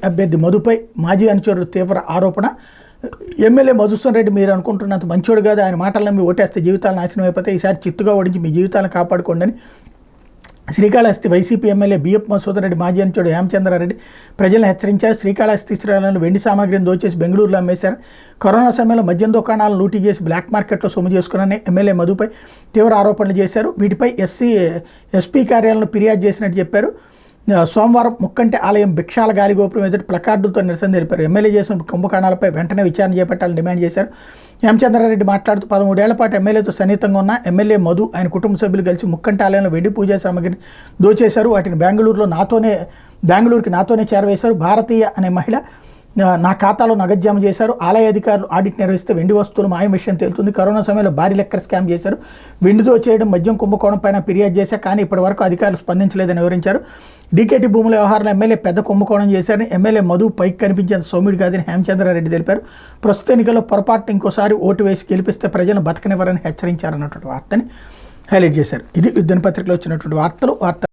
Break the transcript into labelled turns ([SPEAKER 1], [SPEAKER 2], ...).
[SPEAKER 1] అభ్యర్థి మధుపై మాజీ అనుచరుడు తీవ్ర ఆరోపణ. ఎమ్మెల్యే మధుసూదన్ రెడ్డి మీరు అనుకుంటున్నంత మంచోడు కాదు, ఆయన మాటలను మీ ఓటేస్తే జీవితాలు నాశనం అయిపోతే ఈసారి చిత్తుగా ఓడించి మీ జీవితాలను కాపాడుకోండి అని శ్రీకాళహస్తి వైసీపీ ఎమ్మెల్యే బిఎఫ్ మధుసూదన్ రెడ్డి మాజీ అనుచరుడు హేమచంద్రారెడ్డి ప్రజలను హెచ్చరించారు. శ్రీకాళహస్తి శ్రీలను వెండి సామాగ్రిని దోచేసి బెంగళూరులో అమ్మేశారు. కరోనా సమయంలో మద్యం దుకాణాలను లూటీ చేసి బ్లాక్ మార్కెట్లో సొమ్ము చేసుకున్నారని ఎమ్మెల్యే మధుపై తీవ్ర ఆరోపణలు చేశారు. వీటిపై ఎస్పీ కార్యాలయంలో ఫిర్యాదు చేసినట్టు చెప్పారు. సోమవారం ముక్కంటి ఆలయం భిక్షాల గాలిగోపురం ఎదుటి ప్లకార్డులతో నిరసన తెలిపారు. ఎమ్మెల్యే చేసిన కుంభకోణాలపై వెంటనే విచారణ చేపట్టాలని డిమాండ్ చేశారు. హేమచంద్రారెడ్డి మాట్లాడుతూ 13 ఏళ్ల పాటు ఎమ్మెల్యేతో సన్నిహితంగా ఉన్న ఎమ్మెల్యే మధు ఆయన కుటుంబ సభ్యులు కలిసి ముక్కంటి ఆలయంలో వెండి పూజా సామాగ్రిని దోచేశారు. వాటిని బెంగళూరుకి నాతోనే చేరవేశారు. భారతీయ అనే మహిళ నా ఖాతాలో నగదు జమ చేశారు. ఆలయ అధికారులు ఆడిట్ నిర్వహిస్తే వెండి వస్తువులు మాయం విషయం తేలుతుంది. కరోనా సమయంలో భారీ లెక్కర్ స్కామ్ చేశారు. వెండితో చేయడం మద్యం కుంభకోణం పైన ఫిర్యాదు చేశారు, కానీ ఇప్పటి వరకు అధికారులు స్పందించలేదని వివరించారు. డీకేటీ భూముల వ్యవహారంలో ఎమ్మెల్యే పెద్ద కుంభకోణం చేశారని, ఎమ్మెల్యే మధు పైకి కనిపించేంత సౌమ్యుడు కాదని హేమచంద్రారెడ్డి తెలిపారు. ప్రస్తుత ఎన్నికల్లో పొరపాటున ఇంకోసారి ఓటు వేసి గెలిపిస్తే ప్రజలను బతకనివ్వరని హెచ్చరించారన్నటువంటి వార్తని హైలైట్ చేశారు. ఇది దినపత్రికలో వచ్చినటువంటి వార్తలు.